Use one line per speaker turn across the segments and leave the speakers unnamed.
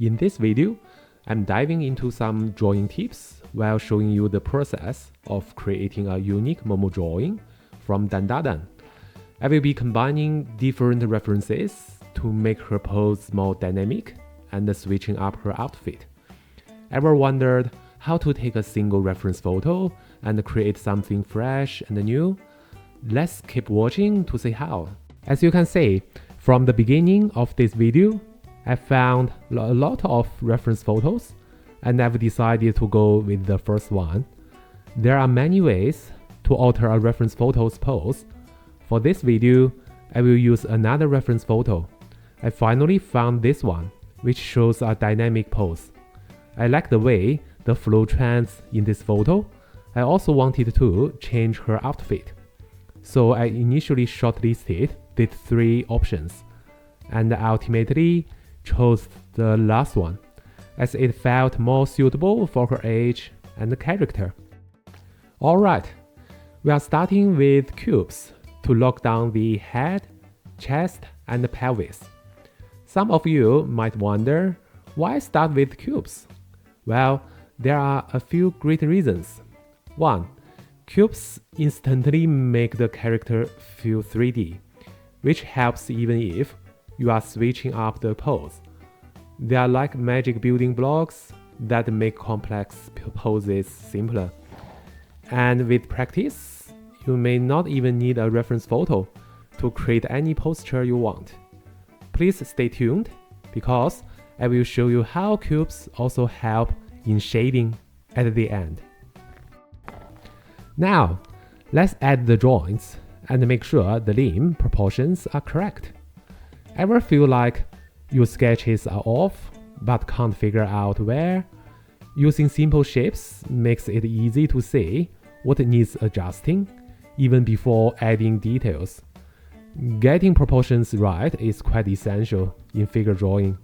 In this video, I'm diving into some drawing tips while showing you the process of creating a unique Momo drawing from Dandadan. I will be combining different references to make her pose more dynamic and switching up her outfit. Ever wondered how to take a single reference photo and create something fresh and new? Let's keep watching to see how. As you can see, from the beginning of this video, I found a lot of reference photos and I've decided to go with the first one. There are many ways to alter a reference photo's pose. For this video, I will use another reference photo. I finally found this one, which shows a dynamic pose. I like the way the flow trends in this photo. I also wanted to change her outfit. So I initially shortlisted these three options and ultimately chose the last one, as it felt more suitable for her age and character. Alright, we are starting with cubes to lock down the head, chest, and the pelvis. Some of you might wonder, why start with cubes? Well, there are a few great reasons. 1. Cubes instantly make the character feel 3D, which helps even if you are switching up the pose. They are like magic building blocks that make complex poses simpler. And with practice, you may not even need a reference photo to create any posture you want. Please stay tuned, because I will show you how cubes also help in shading at the end. Now, let's add the joints and make sure the limb proportions are correct. Ever feel like your sketches are off but can't figure out where? Using simple shapes makes it easy to see what needs adjusting, even before adding details. Getting proportions right is quite essential in figure drawing.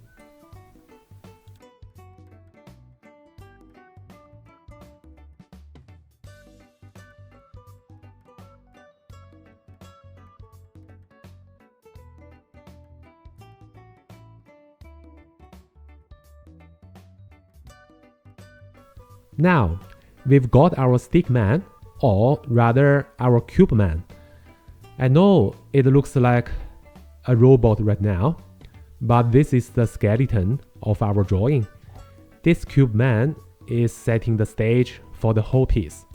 Now, we've got our stick man, or rather our cube man. I know it looks like a robot right now, but this is the skeleton of our drawing. This cube man is setting the stage for the whole piece,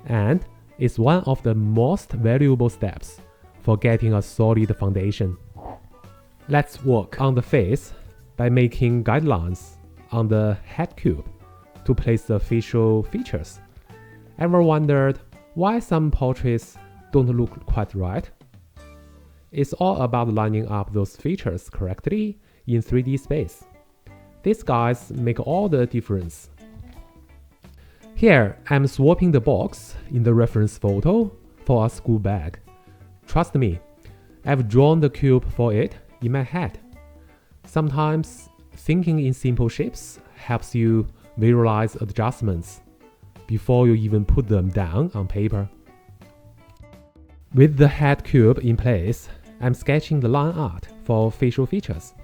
and is one of the most valuable steps for getting a solid foundation. Let's work on the face by making guidelines on the head cube to place the facial features. Ever wondered why some portraits don't look quite right? It's all about lining up those features correctly in 3D space. These guys make all the difference. Here, I'm swapping the box in the reference photo for a school bag. Trust me, I've drawn the cube for it in my head. Sometimes thinking in simple shapes helps you visualize adjustments before you even put them down on paper. With the head cube in place, I'm sketching the line art for facial features.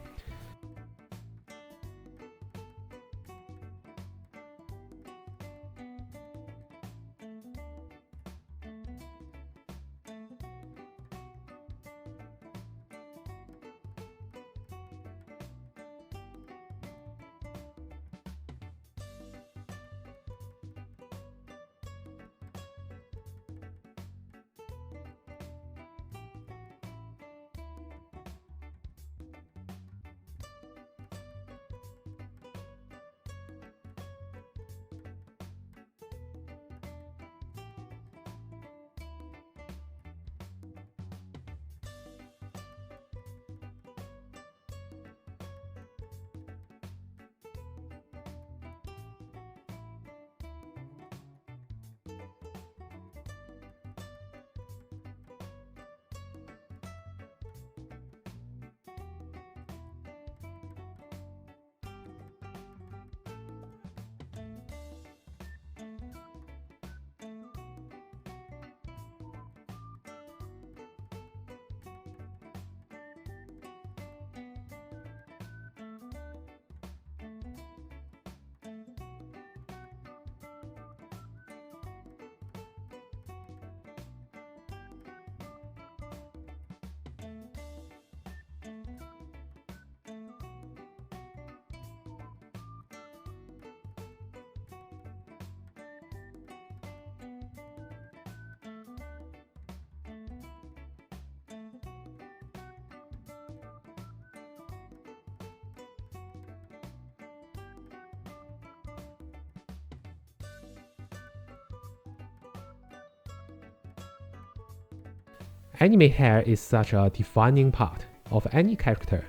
Anime hair is such a defining part of any character.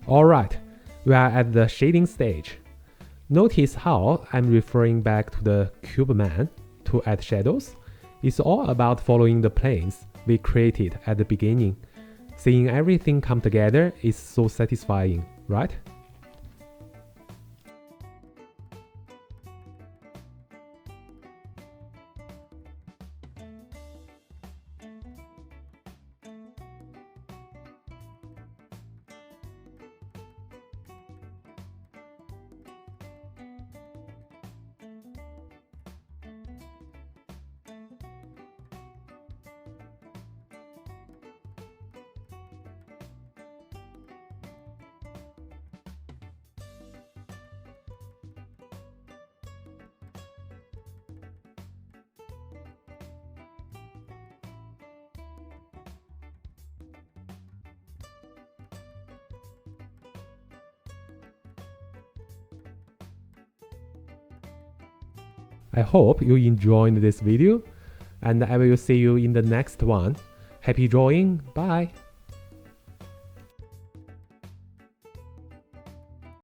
Alright, we are at the shading stage. Notice how I'm referring back to the cube man to add shadows. It's all about following the planes we created at the beginning. Seeing everything come together is so satisfying, right? I hope you enjoyed this video, and I will see you in the next one. Happy drawing, bye!